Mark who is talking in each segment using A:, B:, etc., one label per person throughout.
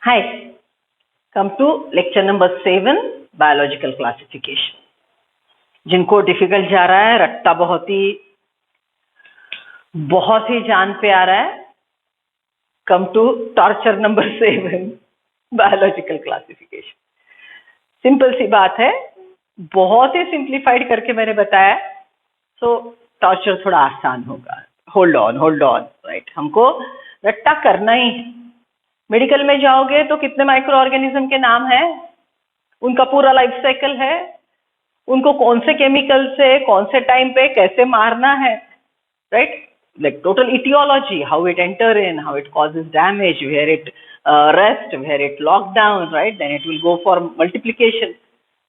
A: Hi, come to lecture number 7, biological classification. जिनको difficult जा रहा है, रट्टा बहुत ही जान पे आ रहा है, come to torture number 7, biological classification. Simple सी बात है, बहुत ही सिंप्लीफाइड करके मैंने बताया, सो टॉर्चर थोड़ा आसान होगा. Hold on, right. हमको रट्टा करना ही है. मेडिकल में जाओगे तो कितने माइक्रो ऑर्गेनिज्म के नाम है, उनका पूरा लाइफ साइकिल है, उनको कौन से केमिकल से कौन से टाइम पे कैसे मारना है, right. Like total etiology, how it enter in, how it causes damage, where it rest, where it lock down, right. Then it will go for multiplication.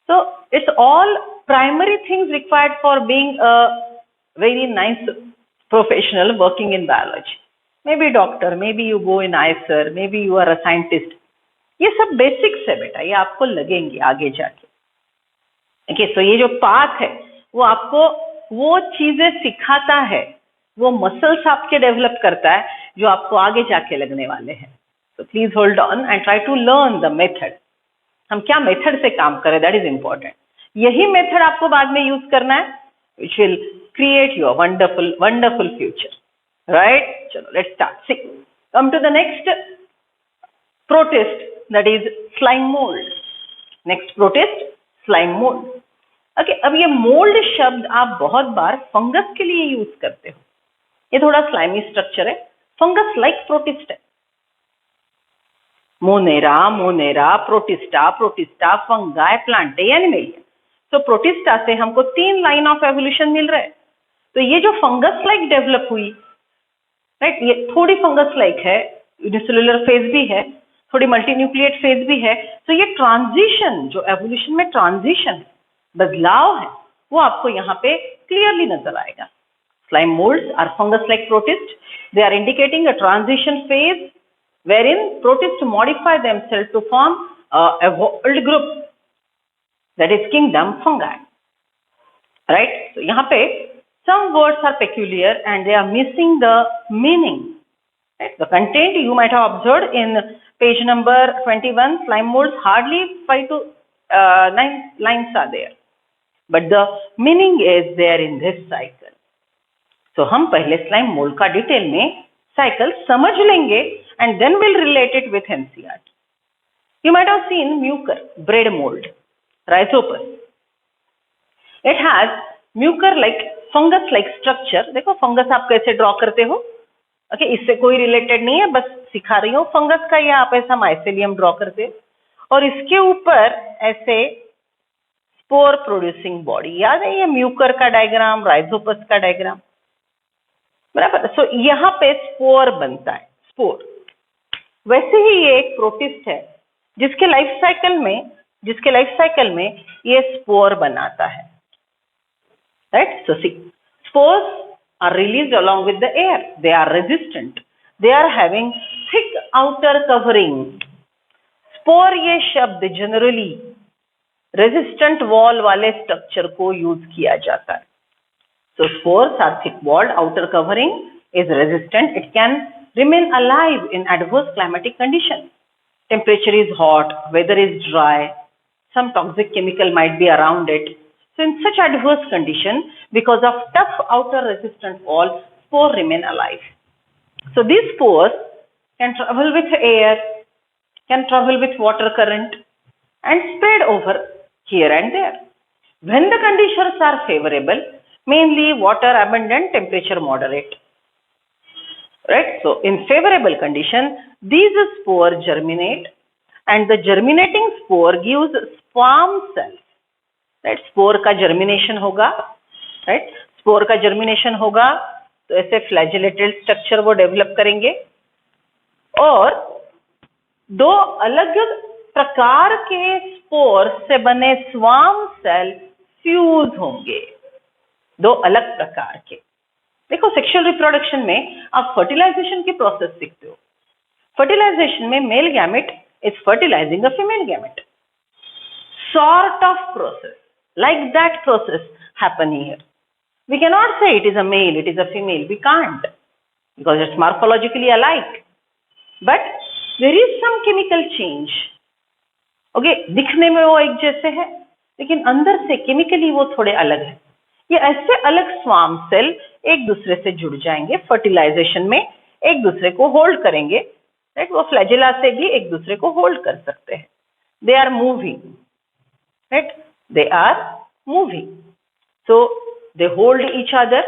A: So it's all primary things required for being a very nice professional working in biology. Maybe doctor, maybe you go in ISR, maybe you are a scientist. ये सब basics है बेटा, ये आपको लगेंगे आगे जाके. Okay, so ये जो पाथ है वो आपको वो चीजें सिखाता है, वो मसल्स आपके डेवलप करता है जो आपको आगे जाके लगने वाले हैं. So please hold on and try to learn the method. हम क्या मेथड से काम करें, दैट इज इंपॉर्टेंट. यही मेथड आपको बाद में यूज करना है, which will create your wonderful future, right. चलो let's start. See, come to the next protist, that is slime mould. Next protist, slime mould. Okay, अब ये मोल्ड शब्द आप बहुत बार फंगस के लिए यूज करते हो. ये थोड़ा स्लाइमी स्ट्रक्चर है, फंगस लाइक प्रोटिस्ट है. Monera, protista, fungi, plantae, animalia. तो प्रोटिस्टा से हमको 3 लाइन ऑफ एवोल्यूशन मिल रहा है. तो ये जो फंगस लाइक डेवलप हुई, राइट, ये थोड़ी फंगस लाइक है, यूनिसेलुलर फेज भी है, थोड़ी मल्टीन्यूक्लिएट फेज भी है. तो ये ट्रांजिशन, जो एवोल्यूशन में ट्रांजिशन है, बदलाव है, वो आपको यहाँ पे क्लियरली नजर आएगा. Slime molds are fungus-like protists. They are indicating a transition phase wherein protists modify themselves to form a evolved group, that is kingdom fungi. Right? So यहाँ पे some words are peculiar and they are missing the meaning. Right? The content you might have observed in page number 21. Slime molds hardly 5 to 9 lines are there, but the meaning is there in this cycle. तो हम पहले slime mold का detail में cycle समझ लेंगे and then will relate it with NCERT. You might have seen mucor, bread mold, rhizopus. It has mucor like, fungus like structure. देखो fungus आप कैसे ड्रॉ करते हो. ओके, इससे कोई रिलेटेड नहीं है, बस सिखा रही हूँ. फंगस का ये आप ऐसा माइसेलियम ड्रॉ करते हो और इसके ऊपर ऐसे स्पोर प्रोड्यूसिंग बॉडी. याद है ये म्यूकर का डायग्राम, राइजोपस का डायग्राम, बराबर. सो यहाँ पे स्पोर बनता है, स्पोर. वैसे ही ये एक प्रोटिस्ट है जिसके लाइफ साइकिल में ये स्पोर बनाता है, right. So see, spores are released along with the air. They are resistant, they are having thick outer covering. Spore ये शब्द जनरली रेजिस्टेंट वॉल वाले स्ट्रक्चर को यूज किया जाता है. So spores are thick-walled, outer covering is resistant. It can remain alive in adverse climatic conditions. Temperature is hot, weather is dry, some toxic chemical might be around it. So in such adverse condition, because of tough outer resistant wall, spore remain alive. So these spores can travel with air, can travel with water current and spread over here and there. When the conditions are favorable, mainly water abundant, temperature moderate, right. So in favorable condition, these spores germinate and the germinating spore gives sperm cells, right. spore का germination होगा, right. spore का germination होगा तो ऐसे flagellated structure वो develop करेंगे और 2 अलग प्रकार के spore से बने sperm cell फ्यूज होंगे, 2 अलग प्रकार के. देखो सेक्सुअल रिप्रोडक्शन में आप फर्टिलाइजेशन की प्रोसेस सीखते हो. फर्टिलाइजेशन में male gamete is fertilising a female gamete. Sort of process like that process happen here. We can not say it is a male, it is a female. We can't, because it's morphologically alike. But there is some chemical change. Okay, दिखने में वो एक जैसे है लेकिन अंदर से chemically वो थोड़े अलग है। ये ऐसे अलग स्वार्म सेल एक दूसरे से जुड़ जाएंगे, फर्टिलाइजेशन में एक दूसरे को होल्ड करेंगे, राइट। वो फ्लैजेला से भी एक दूसरे को होल्ड कर सकते हैं। They are moving, right, they are moving, so they hold each other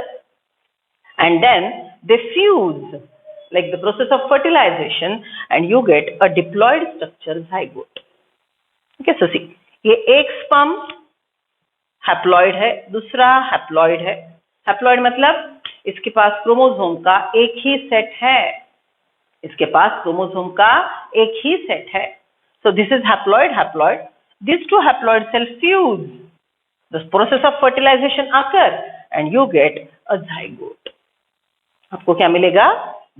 A: and then they fuse like the process of fertilization and you get a diploid structure zygote. Okay, so see, ये एक sperm haploid है, दूसरा haploid है। Haploid मतलब इसके पास chromosome का एक ही set है, इसके पास क्रोमोसोम का एक ही सेट है। So this is haploid. These two haploid cells fuse. The process of fertilization occur and you get a zygote. आपको क्या मिलेगा?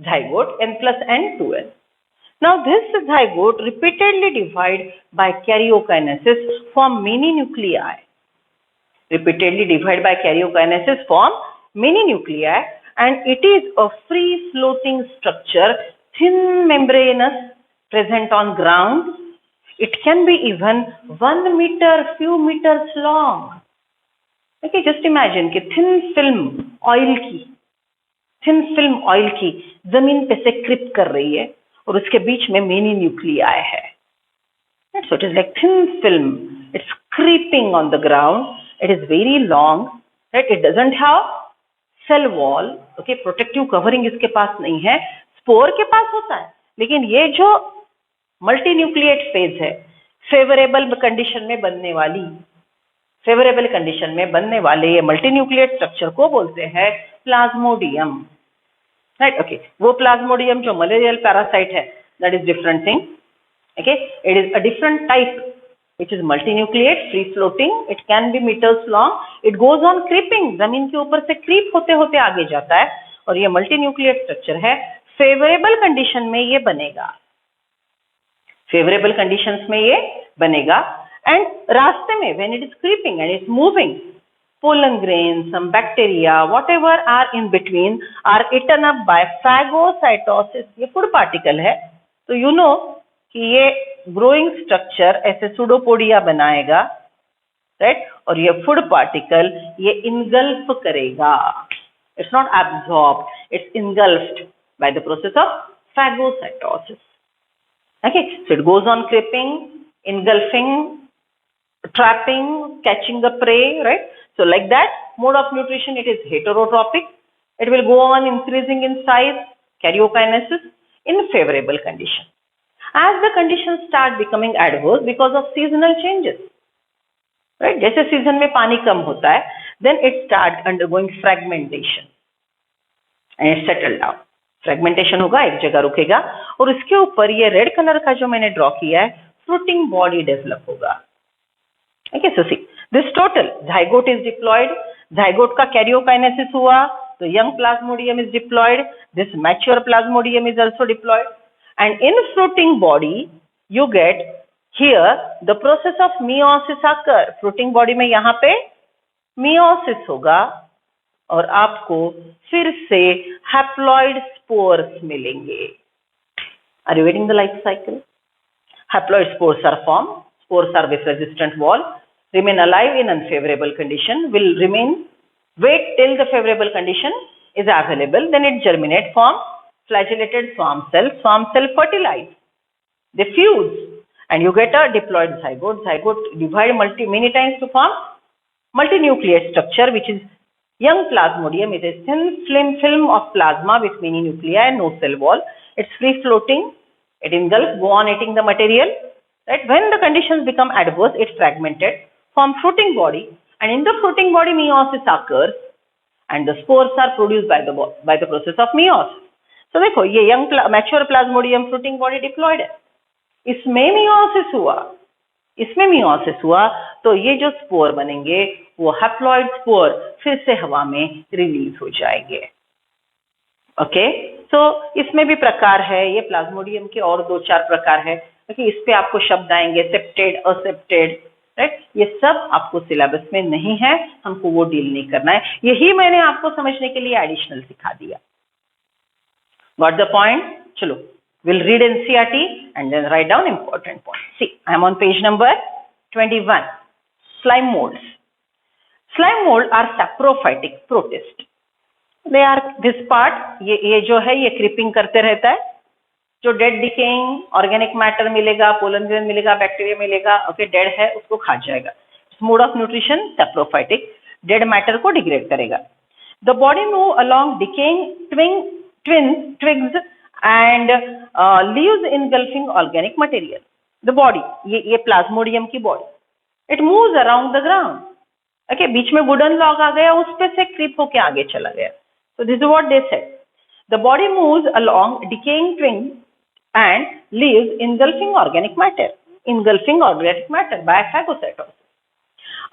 A: zygote, n plus n 2n. Now this zygote repeatedly divide by karyokinesis form mini nuclei. Repeatedly divide by karyokinesis form mini nuclei and it is a free floating structure, thin membranous, present on ground. It can be even 1 meter, few meters long. Okay, just imagine कि thin film oil की जमीन पे से क्रिप कर रही है और उसके बीच में मेनी न्यूक्लियाई है। So it is like thin film. It's creeping on the ground. It is very long. Right? It doesn't have cell wall. Okay, protective covering इसके पास नहीं है। स्पोर के पास होता है, लेकिन ये जो मल्टीन्यूक्लिएट फेज है, फेवरेबल कंडीशन में बनने वाले ये मल्टीन्यूक्लिएट स्ट्रक्चर को बोलते हैं प्लाज्मोडियम। राइट, ओके, वो प्लाज्मोडियम जो मलेरियल पैरासाइट है, that is different thing. Okay, it is a different type which is multinucleate, free floating, it can be meters long, it goes on creeping, जमीन के ऊपर से क्रीप होते होते आगे जाता है और ये मल्टीन्यूक्लिएट स्ट्रक्चर है। फेवरेबल कंडीशन में ये बनेगा, एंड रास्ते में when it is creeping and it's moving, pollen grains, some bacteria, whatever are in between are eaten up by phagocytosis। ये फूड पार्टिकल है, तो you know कि ये ग्रोइंग स्ट्रक्चर ऐसे सूडोपोडिया बनाएगा, राइट, और ये फूड पार्टिकल ये इनगल्फ करेगा। It's not absorbed, it's इनगल्फ्ड by the process of phagocytosis. Okay, so it goes on creeping, engulfing, trapping, catching the prey, right? So like that mode of nutrition, it is heterotrophic. It will go on increasing in size, karyokinesis, in favorable condition. As the conditions start becoming adverse because of seasonal changes, right? जैसे season में पानी कम होता है, then it start undergoing fragmentation and it settle down. Fragmentation होगा, एक जगह रुकेगा और उसके ऊपर ये रेड कलर का जो मैंने ड्रॉ किया है फ्रूटिंग बॉडी डेवलप होगा। Okay, so see this total zygote is diploid, zygote का कैरियोकाइनेसिस हुआ तो young plasmodium is diploid, this mature plasmodium is also diploid and in fruiting body you get here the process of meiosis occur। fruiting body में यहाँ पे meiosis होगा और आपको फिर से haploid spores मिलेंगे। Are you getting the life cycle? Haploid spores are formed, spores are with resistant wall, remain alive in unfavorable condition, will wait till the favorable condition is available, then it germinate, form flagellated swarm cell fertilize, they fuse and you get a diploid zygote divide many times to form multinucleate structure, which is young plasmodium. It is thin film of plasma with many nuclei, no cell wall, it's free floating, it engulfs, go on eating the material, right? When the conditions become adverse, it fragmented, form fruiting body, and in the fruiting body meiosis occurs and the spores are produced by the process of meiosis। तो देखो ये young mature plasmodium fruiting body diploid है, इसमें meiosis हुआ तो ये जो spore बनेंगे वो हैप्लॉइड स्पोर फिर से हवा में रिलीज हो जाएंगे। ओके, तो इसमें भी प्रकार है, ये प्लाज्मोडियम के और 2-4 प्रकार है, क्योंकि इस पे आपको शब्द आएंगे सेप्टेड, असेप्टेड, राइट, ये सब आपको सिलेबस में नहीं है, हमको वो डील नहीं करना है, यही मैंने आपको समझने के लिए एडिशनल सिखा दिया। Got the point? चलो We'll read NCERT and then write down important points. See, I am on page number 21. Slime molds. Slime mold are saprophytic protist. They are this part, ये जो है ये creeping करते रहता है. जो डेड डिकेइंग ऑर्गेनिक मैटर मिलेगा, pollen grain मिलेगा, बैक्टीरिया मिलेगा, ओके, डेड है उसको खा जाएगा. Mode of nutrition saprophytic, dead matter को डिग्रेड करेगा. The body move along decaying twigs and leaves engulfing organic material. The body, ये प्लाज्मोडियम की body, it moves around the ground. Okay, बीच में वुडन लॉग आ गया, उस पे से क्रीप होके आगे चला गया. So this is what they said. The body moves along decaying twigs and leaves engulfing organic matter by phagocytosis.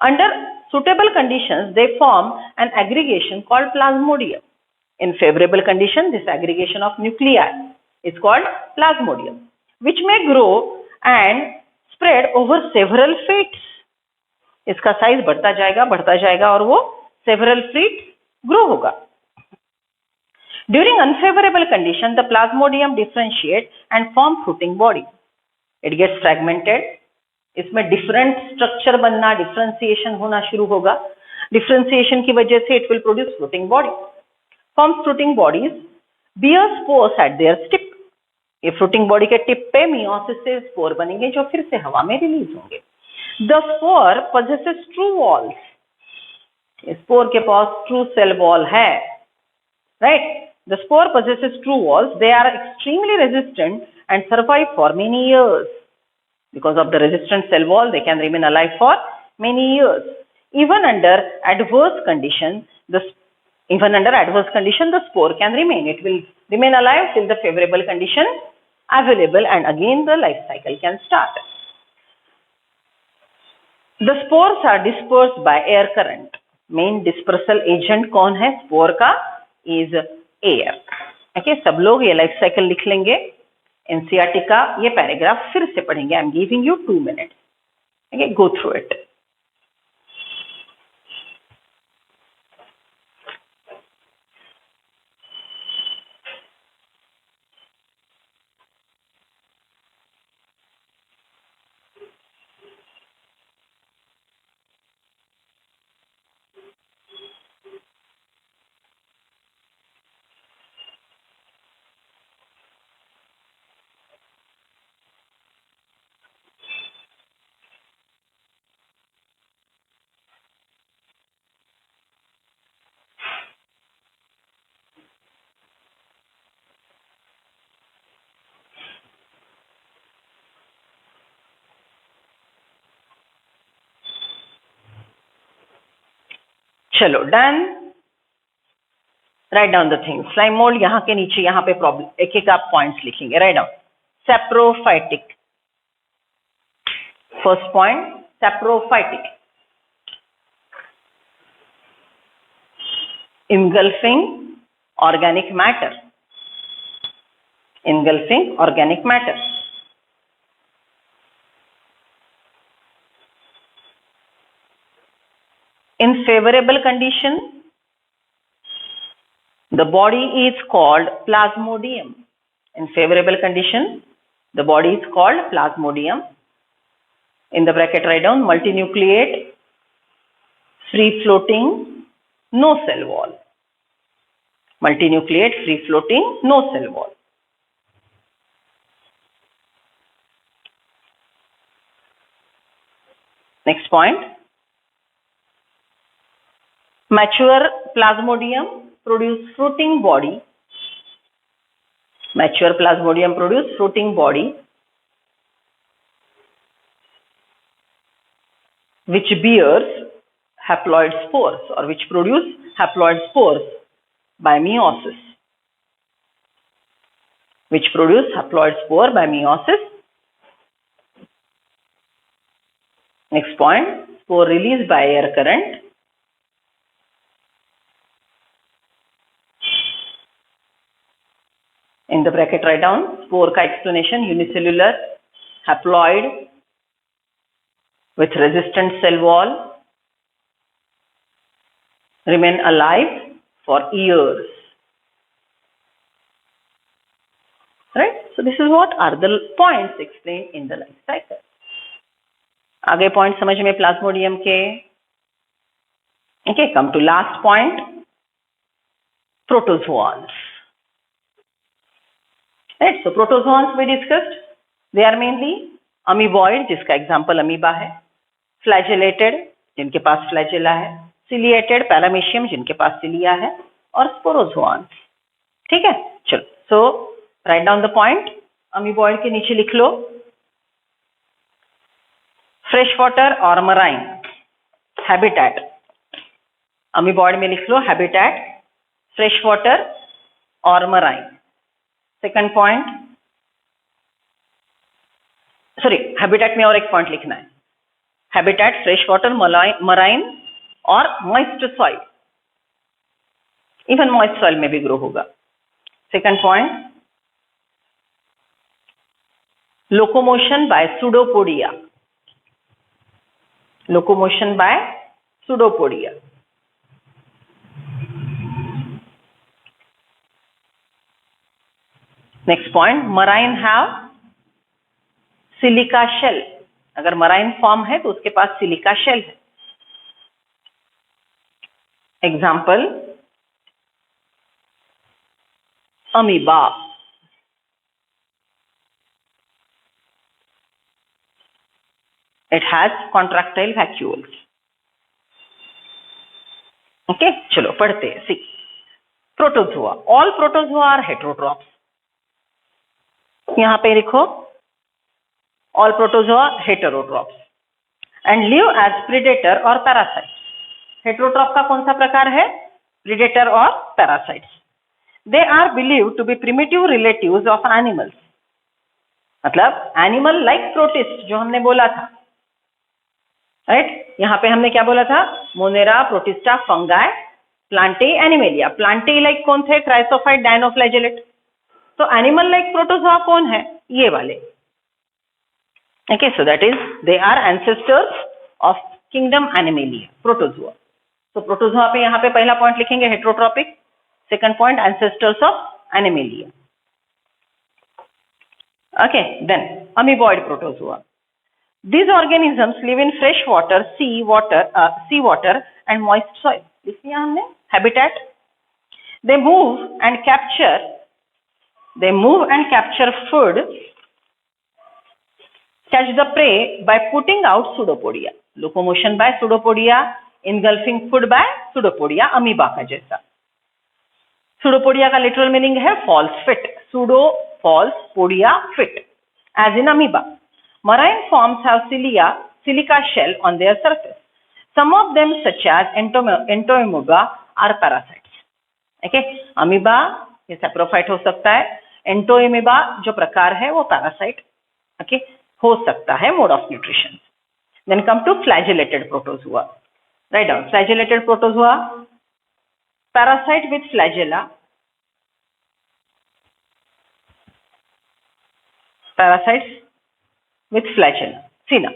A: Under suitable conditions, they form an aggregation called plasmodium. In favorable condition, this aggregation of nuclei is called plasmodium, which may grow and spread over several feet. इसका size बढ़ता जाएगा और वो several feet grow होगा. During unfavorable condition, the plasmodium differentiate and form fruiting body. It gets fragmented. इसमें different structure बनना, differentiation होना शुरू होगा. Differentiation की वजह से it will produce fruiting body. Forms fruiting bodies, bear spores at their tip. ये fruiting body के टिप पे meiosis से spore बनेंगे जो फिर से हवा में रिलीज होंगे. The spore possesses true walls. Spore के पास true cell wall है, right? The spore possesses true walls. They are extremely resistant and survive for many years. Because of the resistant cell wall, they can remain alive for many years. Even under adverse condition, the spore can remain. It will remain alive till the favorable condition available, and again the life cycle can start. The spores are dispersed by air current. Main dispersal agent कौन है spore का? Is air. Okay, सब लोग ये life cycle लिख लेंगे. NCERT का ये पैराग्राफ फिर से पढ़ेंगे. I am giving you 2 minutes. Okay, go through it. चलो done. Right down the thing. Slime mould यहाँ के नीचे यहाँ पे प्रॉब्लम एक एक आप पॉइंट्स लिखेंगे. Write down. Saprophytic. First point saprophytic. engulfing organic matter. Engulfing organic matter. In favorable condition, the body is called plasmodium. In favorable condition, the body is called plasmodium. In the bracket write down multinucleate, free floating, no cell wall. Multinucleate, free floating, no cell wall. Next point. Mature plasmodium produce fruiting body. Mature plasmodium produce fruiting body which bears haploid spores or which produce haploid spores by meiosis. Which produce haploid spore by meiosis. Next point, spore released by air current. In the bracket write down spore का explanation, unicellular, haploid with resistant cell wall, remain alive for years. right? So this is what are the points explained in the life cycle. आगे point समझ में Plasmodium के. Okay, come to last point, protozoans. Right, so protozoans we discussed. They are mainly amoeboid, जिसका example amoeba है, flagellated, जिनके पास flagella है, ciliated, paramecium, जिनके पास सिलिया है, और स्पोरोजोआन. ठीक है, चलो. So write down the point. Amoeboid के नीचे लिख लो फ्रेश वाटर और मराइन हैबिटेट. अमीबॉइड में लिख लो हैबिटेट, फ्रेश वाटर और marine. Second point, sorry, habitat में और एक पॉइंट लिखना है. हैबिटेट, फ्रेश वाटर, मराइन और moist soil. Even moist soil में भी ग्रो होगा. Second point, locomotion by pseudopodia. Locomotion by pseudopodia. Next point, marine have silica shell. अगर मराइन फॉर्म है तो उसके पास सिलिका शेल है. Example amoeba. It has contractile vacuoles. Okay, चलो पढ़ते हैं. See, protozoa. All protozoa are heterotrophs. यहां पे लिखो all protozoa heterotrophs and live as predator और पैरासाइट. हेटेरोट्रॉप का कौन सा प्रकार है? प्रीडेटर और parasites. They are believed to be primitive relatives of animals. मतलब एनिमल लाइक प्रोटिस्ट जो हमने बोला था, राइट? यहाँ पे हमने क्या बोला था? Monera, protista, fungi, plantae, animalia. Plantae like कौन थे? Chrysophyte, dinoflagellate. तो एनिमल लाइक प्रोटोजोआ कौन है? ये वाले. Okay, so that is they are ancestors of kingdom animalia, protozoa. तो प्रोटोजोआ पे यहाँ पे पहला पॉइंट लिखेंगे heterotrophic. Second point ancestors of animalia. Okay, then amoeboid protozoa. These organisms live in fresh water, seawater and moist soil. लिख लिया हमने. Habitat. They move and capture food, catch the prey by putting out pseudopodia. Locomotion by pseudopodia, engulfing food by pseudopodia, amoeba का जैसा. Pseudopodia का literal meaning है false fit. Pseudo, false, podia, fit. As in amoeba. Marine forms have silica shell on their surface. Some of them, such as entomoeba, are parasites. Okay, amoeba ये saprophyte हो सकता है. entomoeba जो प्रकार है वो parasite, okay, हो सकता है. Mode of nutrition. Then come to flagellated protozoa. Write down flagellated protozoa. Parasite with flagella. Parasites with flagella. See now,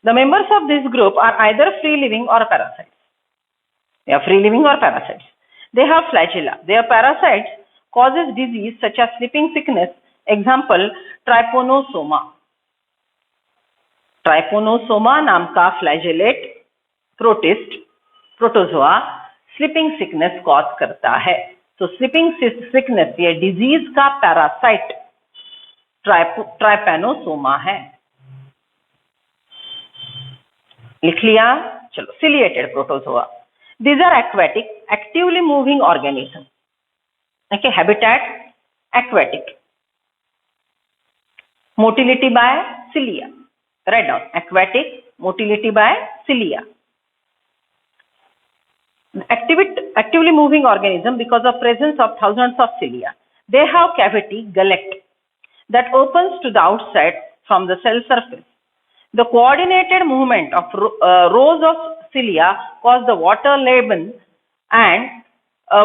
A: the members of this group are either free living or parasites. They are free living or parasites. They have flagella. Their parasites causes disease such as sleeping sickness. Example, trypanosoma. Trypanosoma नाम का flagellate protozoa sleeping sickness cause करता है. तो sleeping sickness ये disease का parasite trypanosoma है. लिख लिया. चलो, ciliated protozoa. These are aquatic, actively moving organisms. Okay, habitat aquatic. Motility by cilia. Write down aquatic, motility by cilia. Actively moving organism because of presence of thousands of cilia. They have cavity, gullet, that opens to the outside from the cell surface. The coordinated movement of rows of cilia cause the water laden and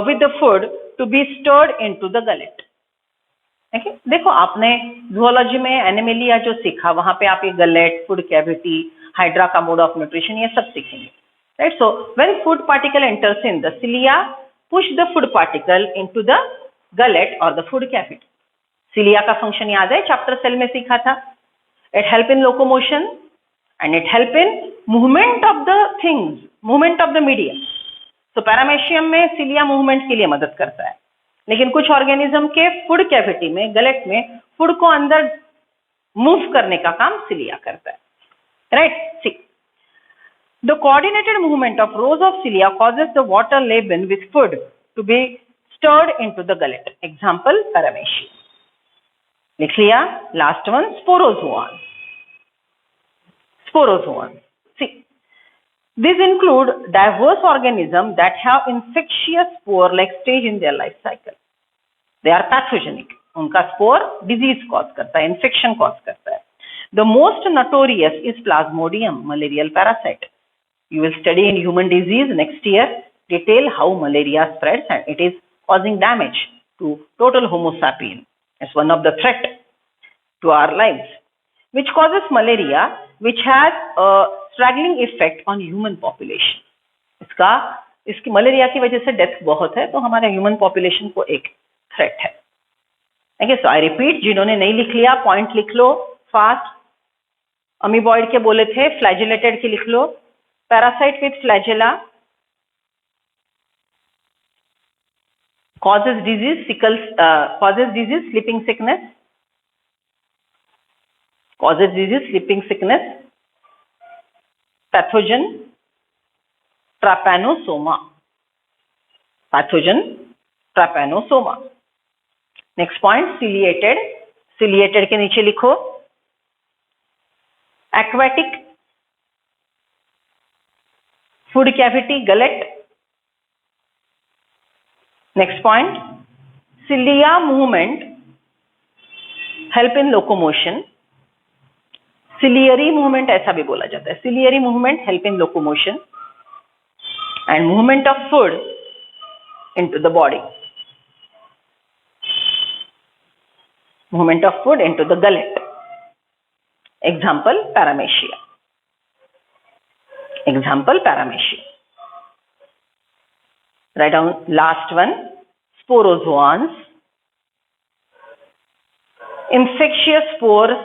A: with the food to be stirred into the gullet. Okay? देखो, आपने zoology में animalia जो सीखा वहां पे आप ये gullet, food cavity, hydra का मोड ऑफ न्यूट्रिशन, ये सब सीखेंगे. Right? So when food particle enters in the cilia, push the food particle into the gullet or the food cavity. Cilia का फंक्शन याद है, चैप्टर सेल में सीखा था. It help in locomotion and it help in movement of the things, movement of the medium. तो paramecium में cilia movement के लिए मदद करता है, लेकिन कुछ ऑर्गेनिज्म के फूड कैविटी में, गलेट में फूड को अंदर मूव करने का काम सिलिया करता है. Right, see the coordinated movement of rows of cilia causes the water laden with food to be stirred into the gullet. Example, paramecia. लिख लिया. Last one, sporozoan. Sporozoan. See, these include diverse organisms that have infectious spore-like stage in their life cycle. They are pathogenic. उनका spore disease cause करता है, infection cause करता है. The most notorious is Plasmodium, malarial parasite. You will study in human disease next year, detail how malaria spreads and it is causing damage to total Homo sapien. It's one of the threat to our lives, which causes malaria, which has a straggling effect on human population. इसकी malaria की वजह से death बहुत है, तो हमारे human population को एक थ्रेट है. ओके, सो आई रिपीट, जिन्होंने नहीं लिख लिया पॉइंट लिख लो फास्ट. अमीबॉइड के बोले थे, फ्लैजिलेटेड के लिख लो. Parasite with flagella causes disease, sleeping sickness, pathogen, trypanosoma. Next point, ciliated के नीचे लिखो. Aquatic, food cavity, gullet. Next point, cilia movement help in locomotion. Ciliary movement ऐसा भी बोला जाता है. Ciliary movement help in locomotion and movement of food into the body. Movement of food into the gullet. Example, paramecia. Write down last one, sporozoans. Infectious spores,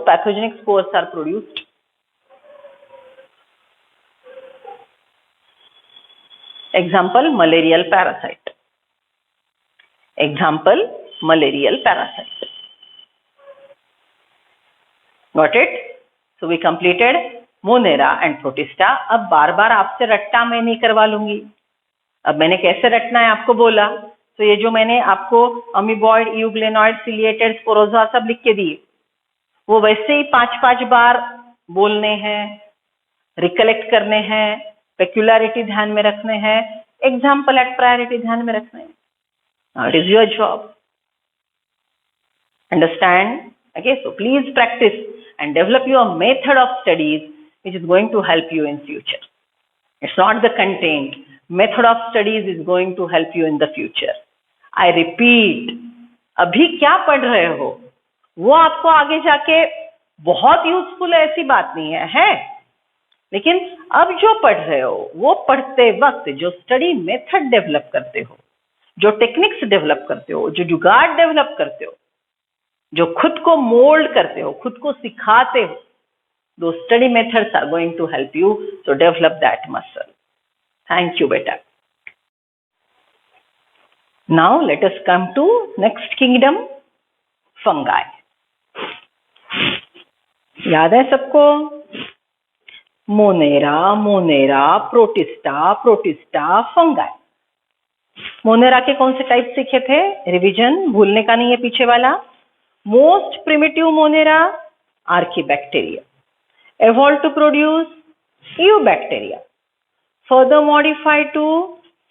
A: pathogenic spores are produced. Example, malarial parasite. Got it? So we completed Monera and Protista. अब बार बार आपसे रट्टा मैं नहीं करवा लूंगी. अब मैंने कैसे रटना है आपको बोला. तो ये जो मैंने आपको अमीबॉइड, यूग्लेनॉइड, सिलिएटेड, स्पोरोजा सब लिख के दिए, वो वैसे ही 5-5 बार बोलने हैं, रिकलेक्ट करने हैं, पेक्युलरिटी ध्यान में रखने हैं, एग्जाम्पल एट प्रायोरिटी ध्यान में रखने हैं. Now it is your job. Understand? Okay, so please practice and develop your method of studies which is going to help you in future. It's not the content. Method of studies is going to help you in the future. I repeat, अभी क्या पढ़ रहे हो वो आपको आगे जाके बहुत यूजफुल है, ऐसी बात नहीं है, लेकिन अब जो पढ़ रहे हो वो पढ़ते वक्त जो स्टडी मेथड डेवलप करते हो, जो टेक्निक्स डेवलप करते हो, जो जुगाड़ डेवलप करते हो, जो खुद को मोल्ड करते हो, खुद को सिखाते हो, those study methods are going to help you to develop that muscle. Thank you, beta. Now let us come to next kingdom, fungi. याद है सबको? Monera, protista, fungi. मोनेरा के कौन से टाइप सीखे थे? रिवीजन भूलने का नहीं है पीछे वाला. Most primitive Monera, archaebacteria, evolved to produce eubacteria, further modified to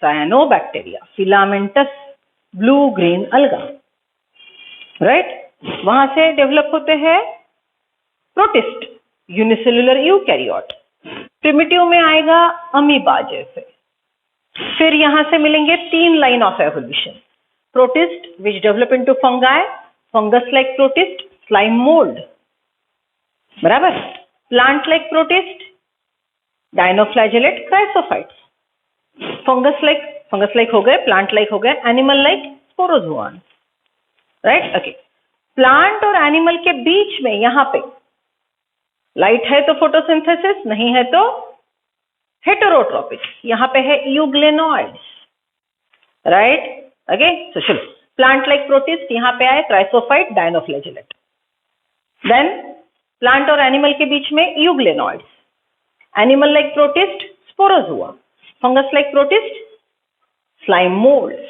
A: cyanobacteria, filamentous blue-green alga. Right? वहां से डेवलप होते हैं प्रोटिस्ट, यूनिसेलुलर यूकैरियोट. प्रिमिटिव में आएगा अमीबा जैसे. फिर यहां से मिलेंगे 3 line of evolution. Protist which develop into fungi, fungus like protist, slime mould. बराबर. Plant like protist, dinoflagellate, chrysophytes. Fungus like fungus like हो गए, प्लांट लाइक हो गए, animal like sporozoan, right? Okay, plant और एनिमल के बीच में यहाँ पे लाइट है तो फोटोसिंथेसिस, नहीं है तो हेटेरोट्रॉपिक, यहाँ पे है यूग्लेनॉइड्स, राइट? ओके, सो चलो, प्लांट लाइक प्रोटिस्ट यहाँ पे आए क्राइसोफाइट, डायनोफ्लैजेलेट। देन प्लांट और एनिमल के बीच में euglenoids, animal like protist sporozoa, fungus like protist slime moulds.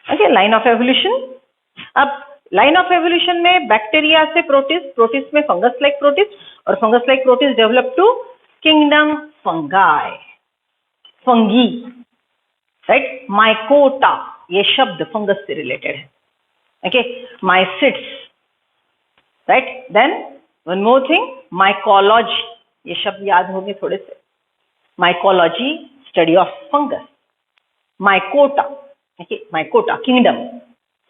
A: Okay, line of evolution. अब लाइन ऑफ एवोल्यूशन में बैक्टीरिया से प्रोटिस्ट, प्रोटिस्ट में फंगस लाइक प्रोटिस्ट, और fungus like protist develop to kingdom fungi, fungi, right? Mycota, ये शब्द fungus से related है। Okay, mycetes, right? Then one more thing, mycology, ये शब्द याद होंगे थोड़े से। Mycology, study of fungus. Mycota, okay, mycota kingdom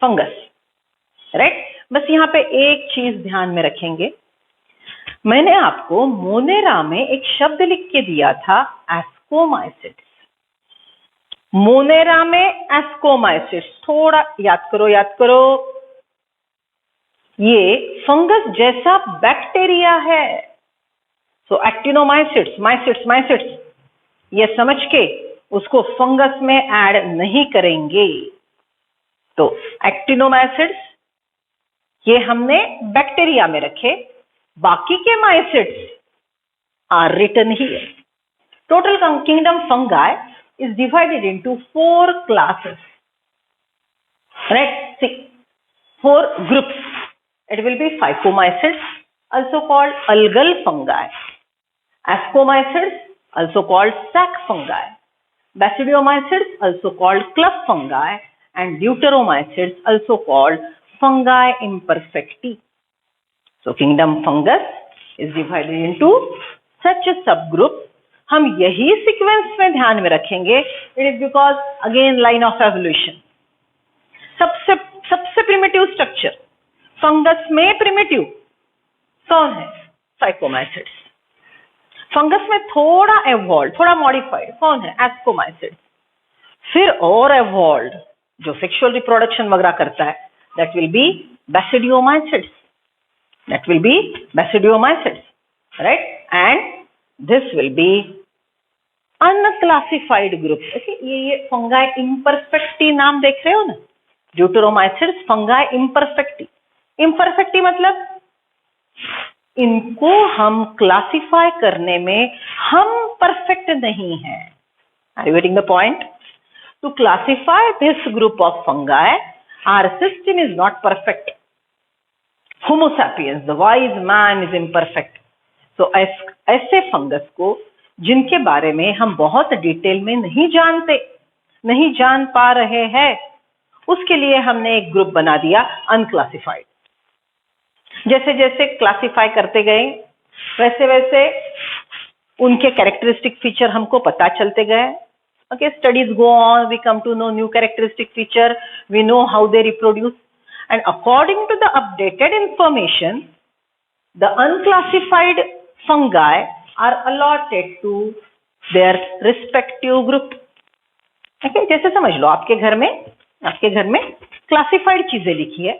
A: fungus, right? बस यहाँ पे एक चीज ध्यान में रखेंगे, मैंने आपको मोनेरा में एक शब्द लिख के दिया था, एस्कोमाइसिट्स। मोनेरा में एस्कोमाइसिट्स, थोड़ा याद करो, ये फंगस जैसा बैक्टीरिया है। सो एक्टिनोमाइसिट्स, माइसिट्स, ये समझ के उसको फंगस में ऐड नहीं करेंगे। तो एक्टिनोमाइसिट्स ये हमने बैक्टीरिया में रखे, बाकी के mycetes are written here. Total kingdom fungi is divided into 4 classes, right? See, 4 groups. It will be phycomycetes, also called algal fungi, ascomycetes, also called sac fungi, basidiomycetes, also called club fungi, and deuteromycetes, also called fungi imperfecti. So kingdom fungus is divided into such a subgroup. हम यही sequence में ध्यान में रखेंगे, it is because again line of evolution. सबसे primitive structure fungus में primitive कौन है? फाइकोमाइसिट्स। फंगस में थोड़ा एवॉल्व, थोड़ा मॉडिफाइड कौन है? एस्कोमाइसिट्स। फिर और एवॉल्व जो सेक्सुअल रिप्रोडक्शन वगैरह करता है, that will be basidiomycetes, right? And this will be unclassified group. Okay, ये fungi imperfecti नाम देख रहे हो ना, ड्यूटेरोमाइसिट्स, fungi imperfecti। imperfecti मतलब इनको हम क्लासिफाई करने में हम परफेक्ट नहीं हैं। Are you getting the point? To classify this group of fungi, our system is not perfect. Homo sapiens, the wise man, is imperfect. तो ऐसे फंगस को जिनके बारे में हम बहुत डिटेल में नहीं जान पा रहे हैं, उसके लिए हमने एक ग्रुप बना दिया अनक्लासिफाइड। जैसे जैसे क्लासिफाई करते गए, वैसे वैसे उनके कैरेक्टरिस्टिक फीचर हमको पता चलते गए। Okay, studies go on, we come to know new characteristic feature, we know how they reproduce, and according to the updated information, the unclassified fungi are allotted to their respective group. Okay, जैसे समझ लो आपके घर में classified चीजें लिखी है,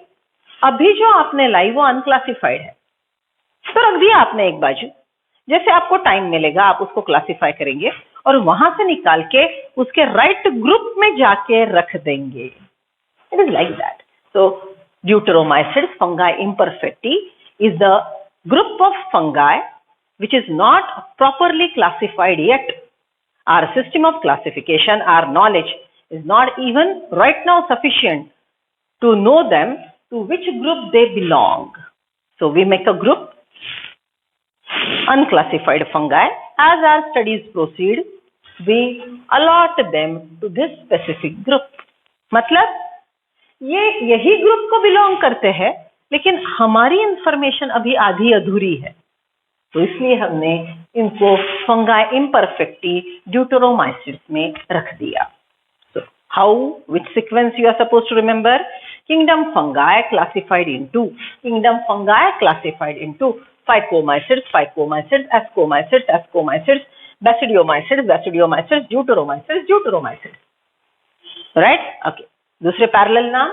A: अभी जो आपने लाई वो अनक्लासिफाइड है, तो रख दिया आपने एक बाजू। जैसे आपको टाइम मिलेगा आप उसको क्लासिफाई करेंगे और वहां से निकाल के उसके राइट ग्रुप में जाके रख देंगे। It is like that. So deuteromycetes, fungi imperfecti, is the group of fungi which is not properly classified yet. Our system of classification, our knowledge is not even right now sufficient to know them to which group they belong. So we make a group, unclassified fungi. As our studies proceed, we allot them to this specific group. मतलब ये यही group को belong करते हैं, लेकिन हमारी information अभी आधी अधूरी है, तो इसलिए हमने इनको फंगाई इम्परफेक्टी ड्यूटेरोमाइसिट्स में रख दिया। So how, which sequence you are suppose to remember? Kingdom fungi classified into phycomycetes, ascomycetes, basidiomycetes, deuteromycetes. Right. Okay, दूसरे पैरेलल नाम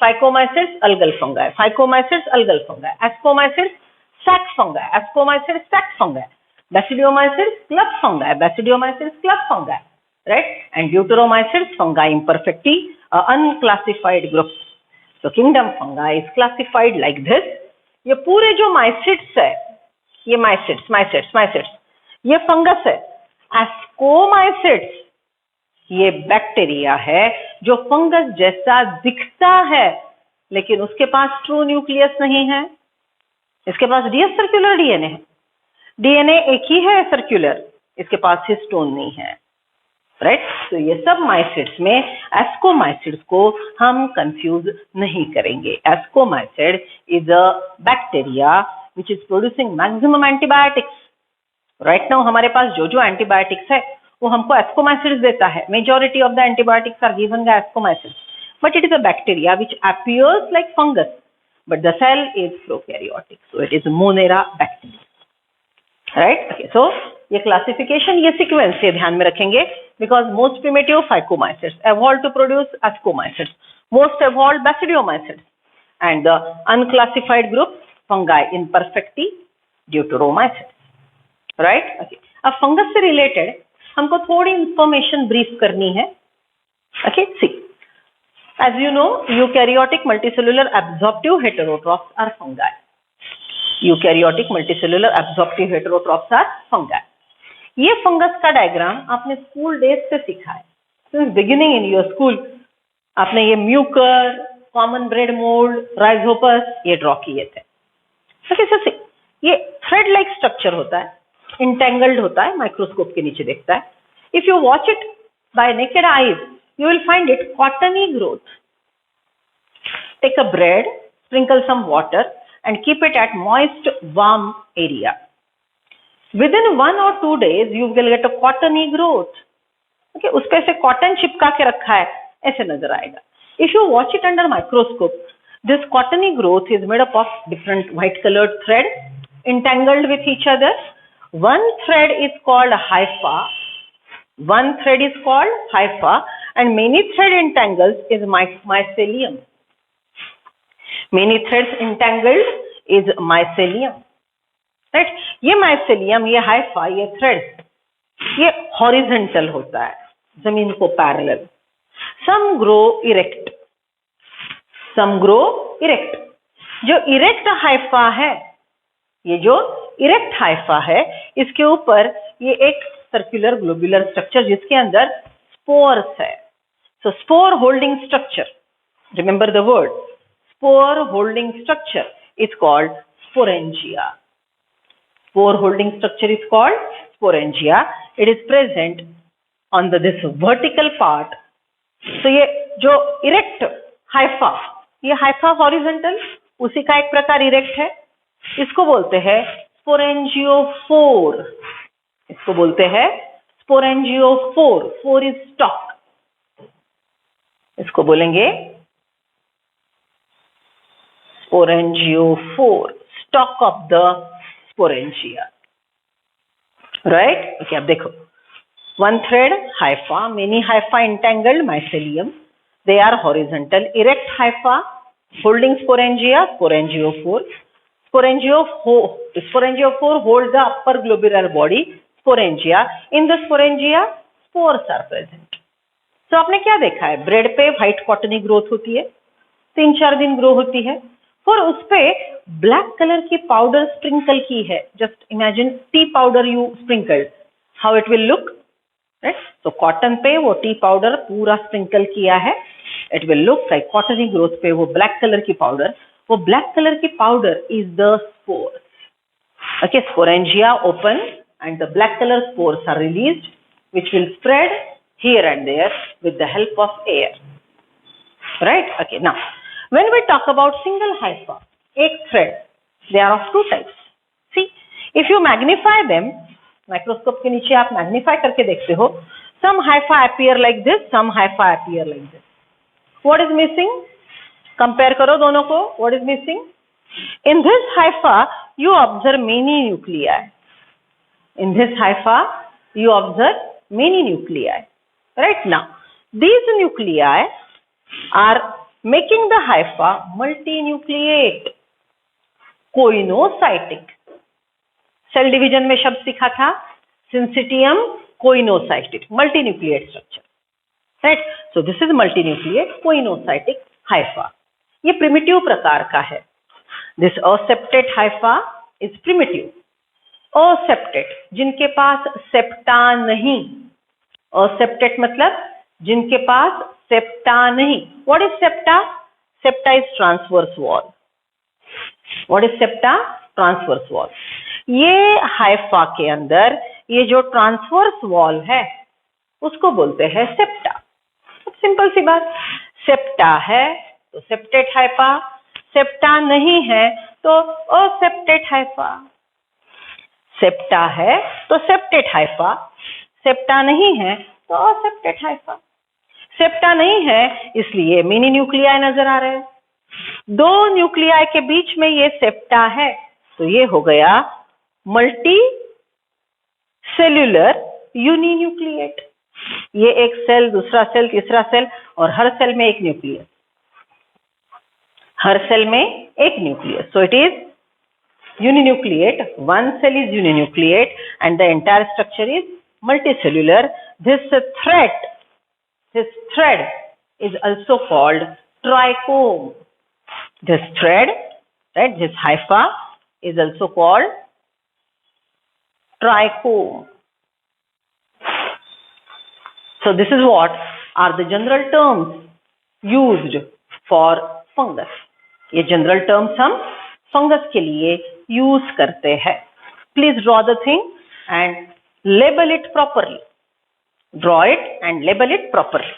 A: phycomycetes algal fungi, phycomycetes algal fungi, ascomycetes sac fungi, ascomycetes sac fungi, Basidiomycetes club fungi, Basidiomycetes club fungi, right? And Deuteromycetes fungi imperfecti, unclassified group. So kingdom fungi is classified like this. ये पूरे जो mycetes है, ये mycetes, ये fungus है. Ascomycetes ये bacteria है जो फंगस जैसा दिखता है, लेकिन उसके पास ट्रू न्यूक्लियस नहीं है. इसके पास डीएस सर्कुलर डीएनए है. डीएनए एक ही है सर्कुलर, इसके पास हिस्टोन नहीं है. राइट. तो ये सब माइसिड्स में एस्कोमाइसिड्स को हम कंफ्यूज नहीं करेंगे. Ascomycete is a bacteria which is producing maximum antibiotics. Right now हमारे पास जो जो एंटीबायोटिक्स है वो हमको एस्कोमाइसिड्स देता है. Majority of the antibiotics are given by ascomycetes, but it is a bacteria which appears like fungus, but the cell is prokaryotic, so it is monera bacteria. Right. Okay, so ये classification, ये sequence ये ध्यान में रखेंगे, because most primitive phycomycetes evolved to produce ascomycetes, most evolved basidiomycetes, and the unclassified group fungi imperfecti deuteromycetes. Right. Okay, अब fungus से related हमको थोड़ी इंफॉर्मेशन ब्रीफ करनी है. Okay, see, as you know, eukaryotic multicellular absorptive heterotrophs are fungi. Eukaryotic multicellular absorptive heterotrophs are fungi. ये fungus का diagram आपने school days से सीखा है. Since beginning in your school आपने ये mucor, common bread mold, rhizopus ये draw किए थे. ओके, सो ये थ्रेड लाइक स्ट्रक्चर होता है, इंटेंगल्ड होता है, माइक्रोस्कोप के नीचे देखता है. If you watch it by naked eyes you will find it cottony growth. Take a bread, sprinkle some water and keep it at moist warm area. Within 1 or 2 days you will get a cottony growth. Okay, उस पे से cotton चिपका के रखा है, ऐसे नजर आएगा. If you watch it under microscope, this cottony growth is made up of different white colored threads entangled with each other. One thread is called hypha. One thread is called hypha, and many thread entangles is mycelium. Many threads entangled is mycelium. Right. ये mycelium, ये Haifa, ये thread, ये horizontal होता है, जमीन को parallel. सम grow erect, सम grow erect. जो erect Haifa है, ये जो इरेक्ट हाइफा है, इसके ऊपर ये एक सर्कुलर ग्लोबुलर स्ट्रक्चर जिसके अंदर स्पोर्स है. So spore holding structure, remember the word spore holding structure is called sporangia. Spore holding structure is called sporangia. It is present on this vertical part. So ये जो erect hypha, ये hypha horizontal, उसी का एक प्रकार erect है. इसको बोलते हैं sporangiophore. इसको बोलते हैं sporangiophore. Phore is stalk. इसको बोलेंगे sporangiophore, stalk of the sporangia. Right? Okay, अब देखो, one thread hypha, many hypha entangled mycelium. They are horizontal. Erect hypha holding sporangia, sporangiophore. Sporangiophore holds the upper globular body, sporangia. In the sporangia, spores are present. So आपने क्या देखा है? Bread पे white cottony growth होती है, 3-4 दिन grow होती है, और उस पे ब्लैक कलर की पाउडर स्प्रिंकल की है. Just imagine tea powder you sprinkled, how it will look. Right. तो कॉटन पे वो टी पाउडर पूरा स्प्रिंकल किया है, it will look like cottony growth पे वो ब्लैक कलर की पाउडर. वो ब्लैक कलर की powder is the spore. Okay, sporangia open and the black colour spores are released which will spread here and there with the help of air. Right? Okay, now when we talk about single hypha, एक thread, they are of 2 types. See, if you magnify them, microscope के नीचे आप magnify करके देखते हो, some hypha appear like this, some hypha appear like this. What is missing? Compare करो दोनों को. What is missing? In this hypha, you observe many nuclei. In this hypha, you observe many nuclei. Right now, These nuclei are making the hypha multinucleate, coenocytic. Cell division में शब्द सीखा था syncytium coenocytic, multinucleate structure, right. So this is multinucleate coenocytic hypha. ये primitive प्रकार का है। This aseptate hypha is primitive. Aseptate, जिनके पास सेप्टा नहीं। असेप्टेट मतलब जिनके पास सेप्टा नहीं। What is septa? Septa is transverse wall. What is septa? Transverse wall. ये हाइफा के अंदर ये जो ट्रांसवर्स वॉल है उसको बोलते हैं सेप्टा। सिंपल सी बात, सेप्टा है तो सेप्टेट हाइफा, सेप्टा नहीं है तो असेप्टेट हाइफा। सेप्टा है तो सेप्टेट हाइफा, सेप्टा नहीं है तो असेप्टेट हाइफा। सेप्टा नहीं है इसलिए मिनी न्यूक्लियाई नजर आ रहे हैं। दो न्यूक्लियाई के बीच में ये सेप्टा है तो ये हो गया मल्टी सेल्यूलर यूनिन्यूक्लिएट। ये एक सेल, दूसरा सेल, तीसरा सेल और हर सेल में एक न्यूक्लियस। हर सेल में एक nucleus. So it is uninucleate. One cell is uninucleate and the entire structure is multicellular. This thread is also called trichome. This thread, right, this hypha is also called trichome. So this is what are the general terms used for fungus. ये general terms हम fungus के लिए use करते हैं। Please draw the thing and label it properly. Draw it and label it properly.